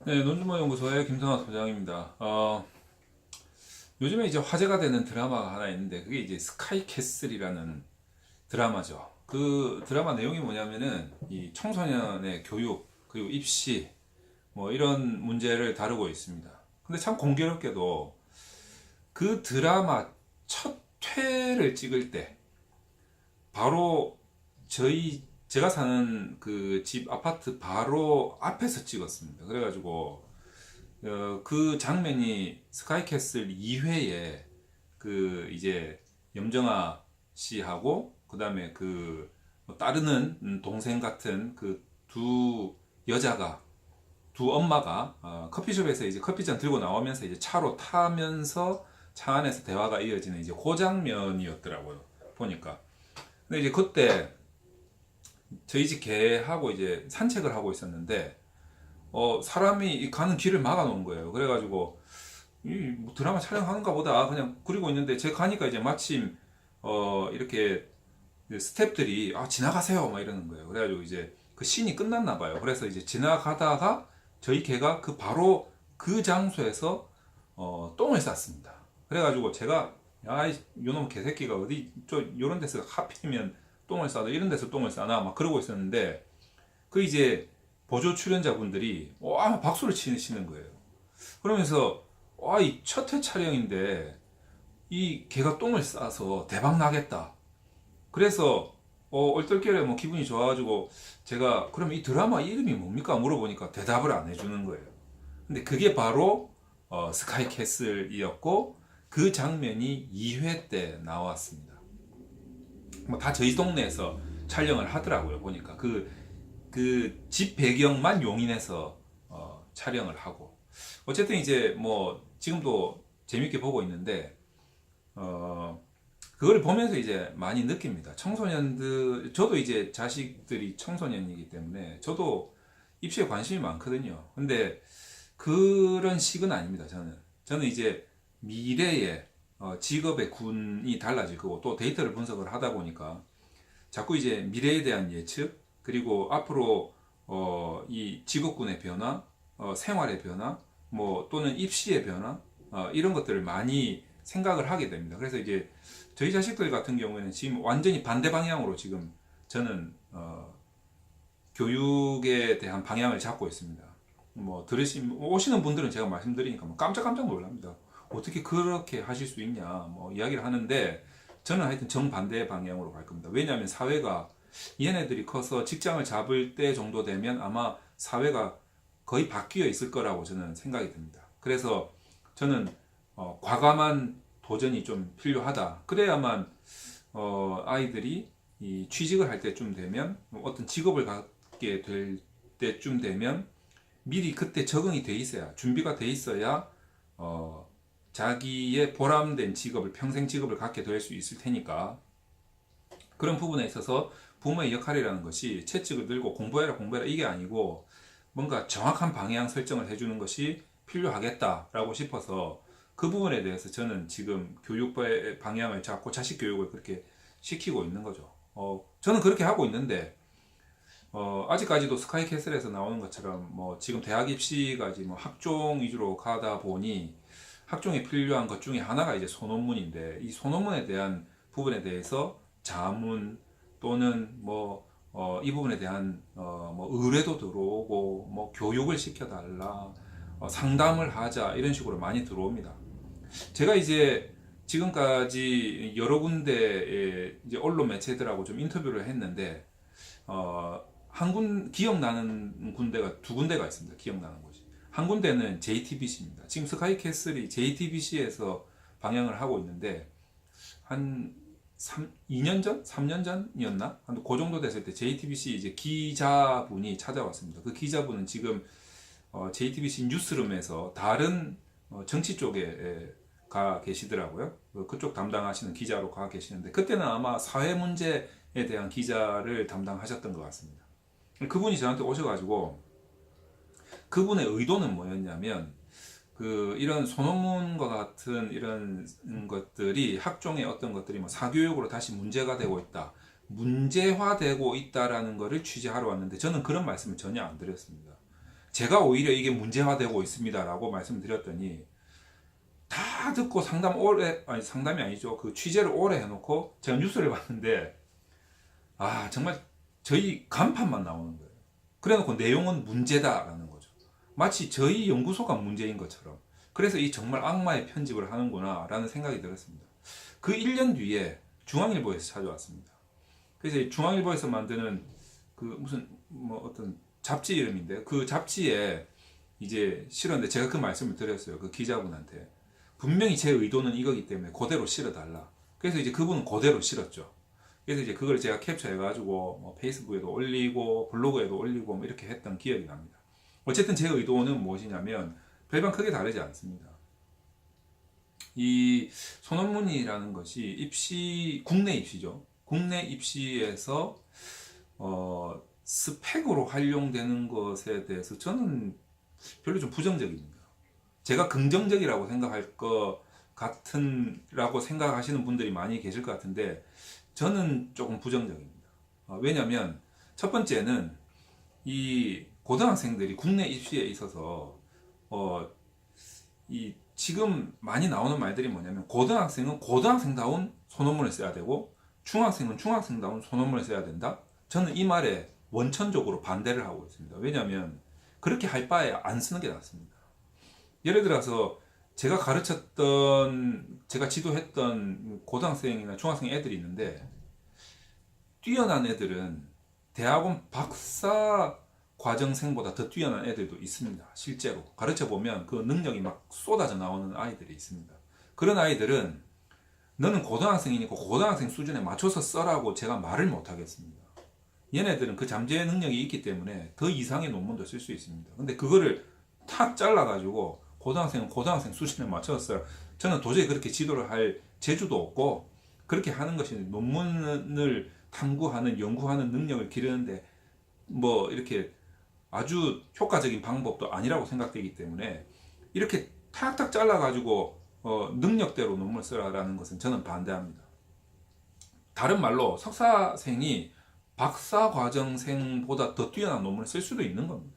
네, 논주모 연구소의 김성환 소장입니다. 요즘에 이제 화제가 되는 드라마가 하나 있는데 그게 이제 스카이 캐슬이라는 드라마죠. 그 드라마 내용이 뭐냐면은 이 청소년의 교육 그리고 입시 뭐 이런 문제를 다루고 있습니다. 근데 참 공교롭게도 그 드라마 첫 회를 찍을 때 바로 제가 사는 그 집 아파트 바로 앞에서 찍었습니다. 그래가지고 그 장면이 스카이캐슬 2회에 그 이제 염정아 씨하고 그다음에 그 따르는 동생 같은 그 두 여자가 두 엄마가 커피숍에서 이제 커피잔 들고 나오면서 이제 차로 타면서 차 안에서 대화가 이어지는 이제 그 장면이었더라고요. 보니까. 근데 이제 그때 저희 집 개하고 이제 산책을 하고 있었는데 사람이 가는 길을 막아 놓은 거예요. 그래가지고 이뭐 드라마 촬영하는가 보다 그냥 그리고 있는데 제가 가니까 이제 마침 이렇게 스탭들이 지나가세요 막 이러는 거예요. 그래가지고 이제 그 씬이 끝났나 봐요. 그래서 이제 지나가다가 저희 개가 그 바로 그 장소에서 똥을 쌌습니다. 그래가지고 제가 야 요놈 개새끼가 어디 요런 데서 하필이면 똥을 싸도 이런 데서 똥을 싸나 막 그러고 있었는데 그 이제 보조 출연자분들이 와 박수를 치시는 거예요. 그러면서 와 이 첫 회 촬영인데 이 개가 똥을 싸서 대박 나겠다. 그래서 얼떨결에 뭐 기분이 좋아가지고 제가 그럼 이 드라마 이름이 뭡니까 물어보니까 대답을 안 해주는 거예요. 근데 그게 바로 스카이 캐슬이었고 그 장면이 2회 때 나왔습니다. 뭐 다 저희 동네에서 촬영을 하더라고요. 보니까 그 집 배경만 용인해서 촬영을 하고 어쨌든 이제 뭐 지금도 재밌게 보고 있는데 그걸 보면서 이제 많이 느낍니다. 청소년들 저도 이제 자식들이 청소년이기 때문에 저도 입시에 관심이 많거든요. 근데 그런 식은 아닙니다. 저는 이제 미래의 직업의 군이 달라질 거고 또 데이터를 분석을 하다 보니까 자꾸 이제 미래에 대한 예측 그리고 앞으로 이 직업군의 변화, 생활의 변화, 뭐 또는 입시의 변화 이런 것들을 많이 생각을 하게 됩니다. 그래서 이제 저희 자식들 같은 경우에는 지금 완전히 반대 방향으로 지금 저는 교육에 대한 방향을 잡고 있습니다. 뭐 오시는 분들은 제가 말씀드리니까 뭐 깜짝깜짝 놀랍니다. 어떻게 그렇게 하실 수 있냐 뭐 이야기를 하는데 저는 하여튼 정반대 방향으로 갈 겁니다. 왜냐하면 사회가 얘네들이 커서 직장을 잡을 때 정도 되면 아마 사회가 거의 바뀌어 있을 거라고 저는 생각이 듭니다. 그래서 저는 과감한 도전이 좀 필요하다. 그래야만 아이들이 이 취직을 할 때쯤 되면 어떤 직업을 갖게 될 때쯤 되면 미리 그때 적응이 돼 있어야 준비가 돼 있어야 자기의 보람된 직업을 평생 직업을 갖게 될 수 있을 테니까 그런 부분에 있어서 부모의 역할이라는 것이 채찍을 들고 공부해라 공부해라 이게 아니고 뭔가 정확한 방향 설정을 해주는 것이 필요하겠다라고 싶어서 그 부분에 대해서 저는 지금 교육의 방향을 잡고 자식 교육을 그렇게 시키고 있는 거죠. 저는 그렇게 하고 있는데 아직까지도 스카이 캐슬에서 나오는 것처럼 뭐 지금 대학 입시까지 뭐 학종 위주로 가다 보니 학종에 필요한 것 중에 하나가 이제 소논문인데 이 소논문에 대한 부분에 대해서 자문 또는 뭐 이 부분에 대한 뭐 의뢰도 들어오고 뭐 교육을 시켜달라 상담을 하자 이런 식으로 많이 들어옵니다. 제가 이제 지금까지 여러 군데의 이제 언론 매체들하고 좀 인터뷰를 했는데 기억나는 군데가 두 군데가 있습니다. 기억나는 곳이. 한 군데는 JTBC입니다. 지금 스카이캐슬이 JTBC에서 방영을 하고 있는데 한 2년 전? 3년 전이었나? 한 그 정도 됐을 때 JTBC 이제 기자분이 찾아왔습니다. 그 기자분은 지금 JTBC 뉴스룸에서 다른 정치 쪽에 가 계시더라고요. 그쪽 담당하시는 기자로 가 계시는데 그때는 아마 사회 문제에 대한 기자를 담당하셨던 것 같습니다. 그분이 저한테 오셔가지고 그분의 의도는 뭐였냐면 이런 소논문과 같은 이런 것들이 학종의 어떤 것들이 뭐 사교육으로 다시 문제가 되고 있다. 문제화되고 있다라는 것을 취재하러 왔는데 저는 그런 말씀을 전혀 안 드렸습니다. 제가 오히려 이게 문제화되고 있습니다라고 말씀드렸더니 다 듣고 상담이 아니죠. 그 취재를 오래 해놓고 제가 뉴스를 봤는데 정말 저희 간판만 나오는 거예요. 그래놓고 내용은 문제다라는 거죠. 마치 저희 연구소가 문제인 것처럼. 그래서 이 정말 악마의 편집을 하는구나 라는 생각이 들었습니다. 그 1년 뒤에 중앙일보에서 찾아왔습니다. 그래서 중앙일보에서 만드는 그 무슨 어떤 잡지 이름인데 그 잡지에 이제 실었는데 제가 그 말씀을 드렸어요. 그 기자분한테. 분명히 제 의도는 이거기 때문에 그대로 실어달라. 그래서 이제 그분은 그대로 실었죠. 그래서 이제 그걸 제가 캡처해가지고 페이스북에도 올리고 블로그에도 올리고 이렇게 했던 기억이 납니다. 어쨌든 제 의도는 무엇이냐면 별반 크게 다르지 않습니다. 이 소논문이라는 것이 국내 입시죠. 국내 입시에서 스펙으로 활용되는 것에 대해서 저는 별로 좀 부정적입니다. 제가 긍정적이라고 생각할 것 라고 생각하시는 분들이 많이 계실 것 같은데 저는 조금 부정적입니다. 왜냐하면 첫 번째는 이 고등학생들이 국내 입시에 있어서 이 지금 많이 나오는 말들이 뭐냐면 고등학생은 고등학생다운 소논문을 써야 되고 중학생은 중학생다운 소논문을 써야 된다. 저는 이 말에 원천적으로 반대를 하고 있습니다. 왜냐하면 그렇게 할 바에 안 쓰는 게 낫습니다. 예를 들어서 제가 지도했던 고등학생이나 중학생 애들이 있는데 뛰어난 애들은 대학원 박사 과정생보다 더 뛰어난 애들도 있습니다. 실제로 가르쳐 보면 그 능력이 막 쏟아져 나오는 아이들이 있습니다. 그런 아이들은 너는 고등학생이니까 고등학생 수준에 맞춰서 써라고 제가 말을 못 하겠습니다. 얘네들은 그 잠재 능력이 있기 때문에 더 이상의 논문도 쓸 수 있습니다. 근데 그거를 탁 잘라가지고 고등학생은 고등학생 수준에 맞춰서 써라. 저는 도저히 그렇게 지도를 할 재주도 없고 그렇게 하는 것이 논문을 탐구하는 연구하는 능력을 기르는데 이렇게 아주 효과적인 방법도 아니라고 생각되기 때문에 이렇게 탁탁 잘라가지고 능력대로 논문을 쓰라라는 것은 저는 반대합니다. 다른 말로 석사생이 박사과정생보다 더 뛰어난 논문을 쓸 수도 있는 겁니다.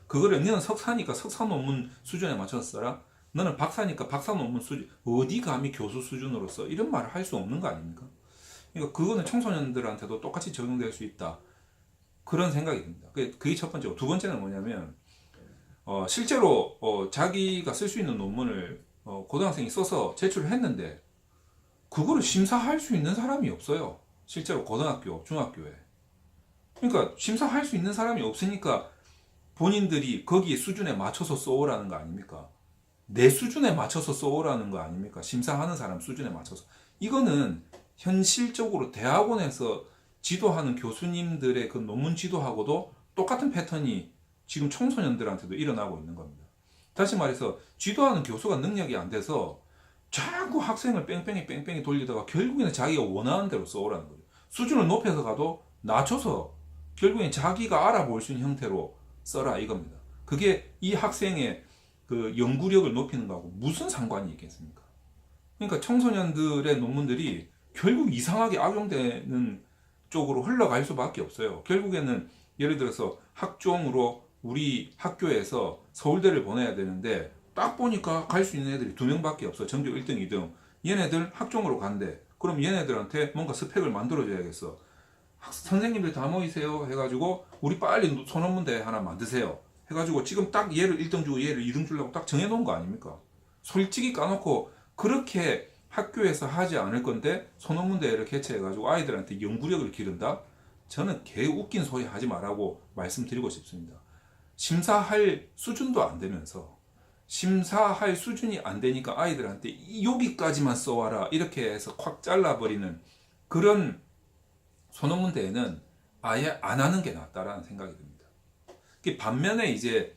그거를 너는 석사니까 석사 논문 수준에 맞춰서 써라. 너는 박사니까 박사 논문 수준, 어디 감히 교수 수준으로 써? 이런 말을 할 수 없는 거 아닙니까? 그러니까 그거는 청소년들한테도 똑같이 적용될 수 있다. 그런 생각이 듭니다. 그게 첫 번째고, 두 번째는 뭐냐면 실제로 자기가 쓸 수 있는 논문을 고등학생이 써서 제출을 했는데 그거를 심사할 수 있는 사람이 없어요. 실제로 고등학교, 중학교에. 그러니까 심사할 수 있는 사람이 없으니까 본인들이 거기에 수준에 맞춰서 써오라는 거 아닙니까? 내 수준에 맞춰서 써오라는 거 아닙니까? 심사하는 사람 수준에 맞춰서. 이거는 현실적으로 대학원에서 지도하는 교수님들의 그 논문 지도하고도 똑같은 패턴이 지금 청소년들한테도 일어나고 있는 겁니다. 다시 말해서 지도하는 교수가 능력이 안 돼서 자꾸 학생을 뺑뺑이 돌리다가 결국에는 자기가 원하는 대로 써오라는 거죠. 수준을 높여서 가도 낮춰서 결국엔 자기가 알아볼 수 있는 형태로 써라 이겁니다. 그게 이 학생의 그 연구력을 높이는 거하고 무슨 상관이 있겠습니까? 그러니까 청소년들의 논문들이 결국 이상하게 악용되는 쪽으로 흘러갈 수밖에 없어요. 결국에는 예를 들어서 학종으로 우리 학교에서 서울대를 보내야 되는데 딱 보니까 갈 수 있는 애들이 2명밖에 없어. 전교 1등, 2등. 얘네들 학종으로 간대. 그럼 얘네들한테 뭔가 스펙을 만들어줘야겠어. 선생님들 다 모이세요 해가지고 우리 빨리 소논문대 하나 만드세요 해가지고 지금 딱 얘를 1등 주고 얘를 2등 주려고 딱 정해놓은 거 아닙니까? 솔직히 까놓고 그렇게 학교에서 하지 않을 건데 소논문대회를 개최해가지고 아이들한테 연구력을 기른다? 저는 개 웃긴 소리 하지 말라고 말씀드리고 싶습니다. 심사할 수준도 안 되면서 심사할 수준이 안 되니까 아이들한테 여기까지만 써와라 이렇게 해서 확 잘라버리는 그런 소논문 대회는 아예 안 하는 게 낫다라는 생각이 듭니다. 반면에 이제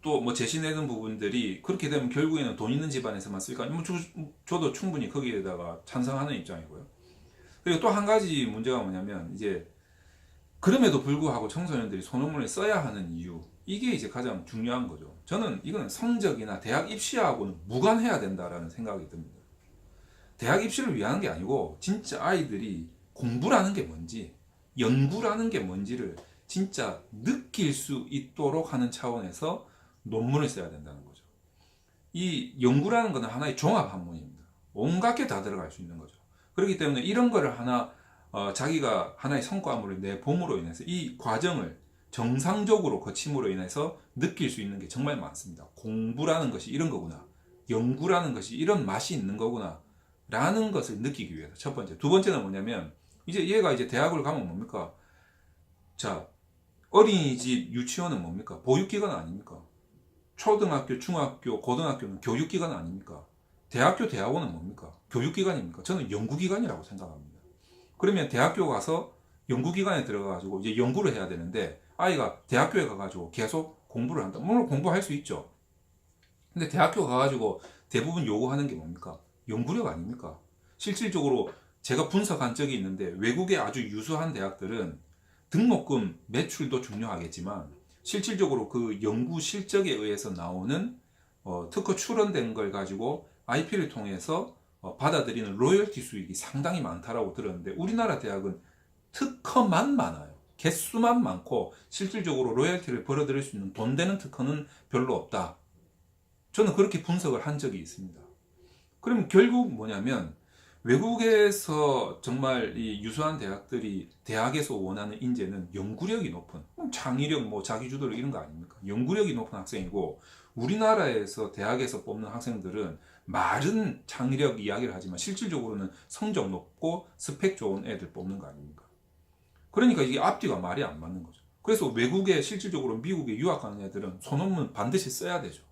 또 뭐 제시되는 부분들이 그렇게 되면 결국에는 돈 있는 집안에서만 쓸까? 저도 충분히 거기에다가 찬성하는 입장이고요. 그리고 또 한 가지 문제가 뭐냐면 이제 그럼에도 불구하고 청소년들이 소논문을 써야 하는 이유, 이게 이제 가장 중요한 거죠. 저는 이거는 성적이나 대학 입시하고는 무관해야 된다라는 생각이 듭니다. 대학 입시를 위한 게 아니고 진짜 아이들이 공부라는 게 뭔지, 연구라는 게 뭔지를 진짜 느낄 수 있도록 하는 차원에서 논문을 써야 된다는 거죠. 이 연구라는 것은 하나의 종합 학문입니다. 온갖 게 다 들어갈 수 있는 거죠. 그렇기 때문에 이런 거를 하나 자기가 하나의 성과물을 내봄으로 인해서 이 과정을 정상적으로 거침으로 인해서 느낄 수 있는 게 정말 많습니다. 공부라는 것이 이런 거구나. 연구라는 것이 이런 맛이 있는 거구나. 라는 것을 느끼기 위해서 첫 번째. 두 번째는 뭐냐면 이제 얘가 이제 대학을 가면 뭡니까? 자, 어린이집 유치원은 뭡니까? 보육기관 아닙니까? 초등학교, 중학교, 고등학교는 교육기관 아닙니까? 대학교, 대학원은 뭡니까? 교육기관입니까? 저는 연구기관이라고 생각합니다. 그러면 대학교 가서 연구기관에 들어가가지고 이제 연구를 해야 되는데 아이가 대학교에 가가지고 계속 공부를 한다. 물론 공부할 수 있죠. 근데 대학교 가가지고 대부분 요구하는 게 뭡니까? 연구력 아닙니까? 실질적으로 제가 분석한 적이 있는데 외국의 아주 유수한 대학들은 등록금 매출도 중요하겠지만 실질적으로 그 연구 실적에 의해서 나오는 특허 출원된 걸 가지고 IP를 통해서 받아들이는 로열티 수익이 상당히 많다라고 들었는데 우리나라 대학은 특허만 많아요. 개수만 많고 실질적으로 로열티를 벌어들일 수 있는 돈 되는 특허는 별로 없다. 저는 그렇게 분석을 한 적이 있습니다. 그럼 결국 뭐냐면 외국에서 정말 이 유수한 대학들이 대학에서 원하는 인재는 연구력이 높은 창의력, 뭐 자기주도력 이런 거 아닙니까? 연구력이 높은 학생이고 우리나라에서 대학에서 뽑는 학생들은 말은 창의력 이야기를 하지만 실질적으로는 성적 높고 스펙 좋은 애들 뽑는 거 아닙니까? 그러니까 이게 앞뒤가 말이 안 맞는 거죠. 그래서 외국에 실질적으로 미국에 유학 가는 애들은 소논문 반드시 써야 되죠.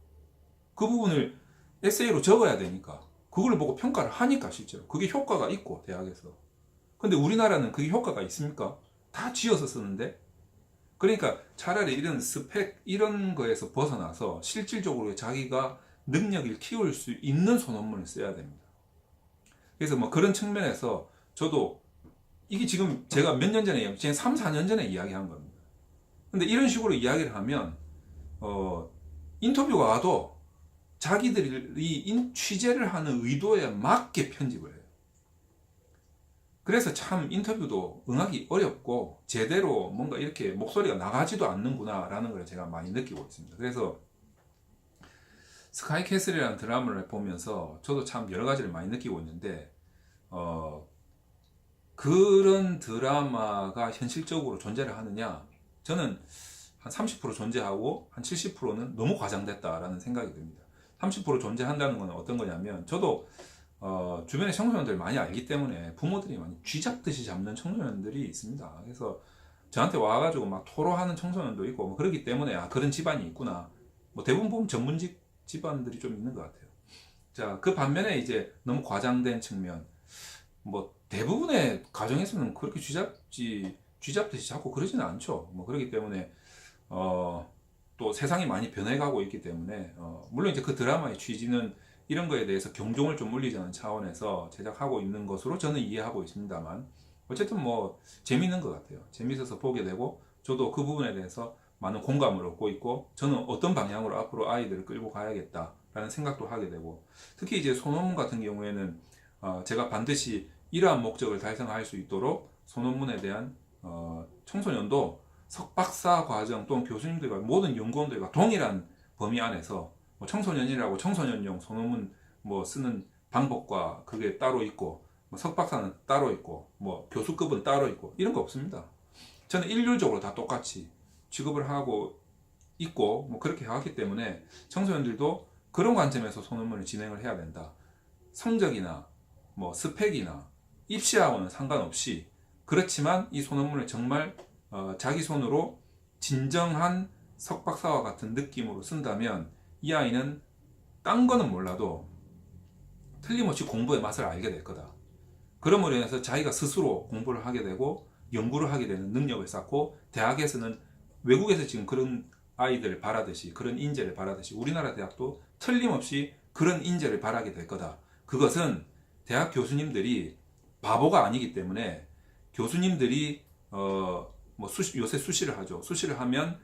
그 부분을 에세이로 적어야 되니까 그걸 보고 평가를 하니까 실제로 그게 효과가 있고 대학에서. 근데 우리나라는 그게 효과가 있습니까? 다 지어서 쓰는데. 그러니까 차라리 이런 스펙 이런 거에서 벗어나서 실질적으로 자기가 능력을 키울 수 있는 소논문을 써야 됩니다. 그래서 뭐 그런 측면에서 저도 이게 지금 제가 몇 년 전에 지금 3, 4년 전에 이야기한 겁니다. 근데 이런 식으로 이야기를 하면 인터뷰가 와도 자기들이 취재를 하는 의도에 맞게 편집을 해요. 그래서 참 인터뷰도 응하기 어렵고 제대로 뭔가 이렇게 목소리가 나가지도 않는구나 라는 걸 제가 많이 느끼고 있습니다. 그래서 스카이캐슬이라는 드라마를 보면서 저도 참 여러 가지를 많이 느끼고 있는데 그런 드라마가 현실적으로 존재를 하느냐? 저는 한 30% 존재하고 한 70%는 너무 과장됐다라는 생각이 듭니다. 30% 존재한다는 건 어떤 거냐면 저도 주변에 청소년들 많이 알기 때문에 부모들이 많이 쥐잡듯이 잡는 청소년들이 있습니다. 그래서 저한테 와가지고 막 토로하는 청소년도 있고 뭐 그렇기 때문에 그런 집안이 있구나. 뭐 대부분 보면 전문직 집안들이 좀 있는 것 같아요. 자, 그 반면에 이제 너무 과장된 측면, 뭐 대부분의 가정에서는 그렇게 쥐잡듯이 잡고 그러지는 않죠. 뭐 그렇기 때문에 또 세상이 많이 변해가고 있기 때문에 물론 이제 그 드라마의 취지는 이런 거에 대해서 경종을 좀 울리자는 차원에서 제작하고 있는 것으로 저는 이해하고 있습니다만 어쨌든 뭐 재밌는 것 같아요. 재밌어서 보게 되고 저도 그 부분에 대해서 많은 공감을 얻고 있고 저는 어떤 방향으로 앞으로 아이들을 끌고 가야겠다라는 생각도 하게 되고 특히 이제 소논문 같은 경우에는 제가 반드시 이러한 목적을 달성할 수 있도록 소논문에 대한 청소년도 석박사 과정 또는 교수님들과 모든 연구원들과 동일한 범위 안에서 뭐 청소년이라고 청소년용 소논문 뭐 쓰는 방법과 그게 따로 있고 뭐 석박사는 따로 있고 뭐 교수급은 따로 있고 이런 거 없습니다. 저는 일률적으로 다 똑같이 취급을 하고 있고 뭐 그렇게 해왔기 때문에 청소년들도 그런 관점에서 소논문을 진행을 해야 된다. 성적이나 뭐 스펙이나 입시하고는 상관없이 그렇지만 이 소논문을 정말 자기 손으로 진정한 석박사와 같은 느낌으로 쓴다면 이 아이는 딴 거는 몰라도 틀림없이 공부의 맛을 알게 될 거다. 그러므로 인해서 자기가 스스로 공부를 하게 되고 연구를 하게 되는 능력을 쌓고 대학에서는 외국에서 지금 그런 아이들을 바라듯이 그런 인재를 바라듯이 우리나라 대학도 틀림없이 그런 인재를 바라게 될 거다. 그것은 대학 교수님들이 바보가 아니기 때문에 교수님들이 요새 수시를 하죠. 수시를 하면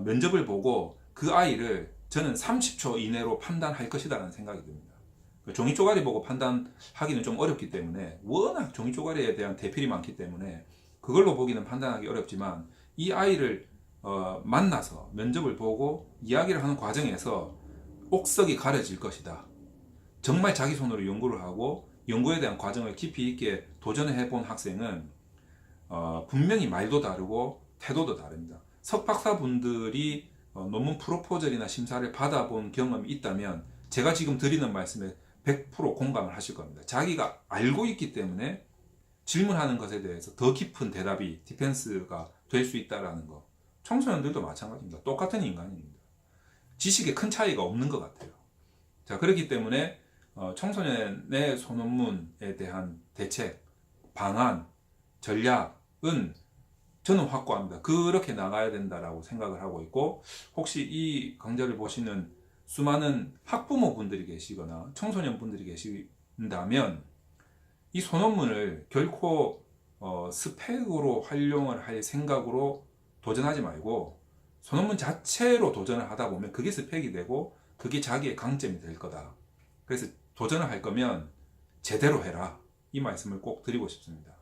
면접을 보고 그 아이를 저는 30초 이내로 판단할 것이라는 생각이 듭니다. 종이 쪼가리 보고 판단하기는 좀 어렵기 때문에 워낙 종이 쪼가리에 대한 대필이 많기 때문에 그걸로 보기는 판단하기 어렵지만 이 아이를 만나서 면접을 보고 이야기를 하는 과정에서 옥석이 가려질 것이다. 정말 자기 손으로 연구를 하고 연구에 대한 과정을 깊이 있게 도전해 본 학생은 분명히 말도 다르고 태도도 다릅니다. 석박사분들이 논문 프로포절이나 심사를 받아본 경험이 있다면 제가 지금 드리는 말씀에 100% 공감을 하실 겁니다. 자기가 알고 있기 때문에 질문하는 것에 대해서 더 깊은 대답이 디펜스가 될 수 있다는 거. 청소년들도 마찬가지입니다. 똑같은 인간입니다. 지식에 큰 차이가 없는 것 같아요. 자, 그렇기 때문에 청소년의 소논문에 대한 대책, 방안, 전략은 저는 확고합니다. 그렇게 나가야 된다라고 생각을 하고 있고, 혹시 이 강좌를 보시는 수많은 학부모분들이 계시거나 청소년분들이 계신다면 이 소논문을 결코 스펙으로 활용을 할 생각으로 도전하지 말고 소논문 자체로 도전을 하다 보면 그게 스펙이 되고 그게 자기의 강점이 될 거다. 그래서 도전을 할 거면 제대로 해라. 이 말씀을 꼭 드리고 싶습니다.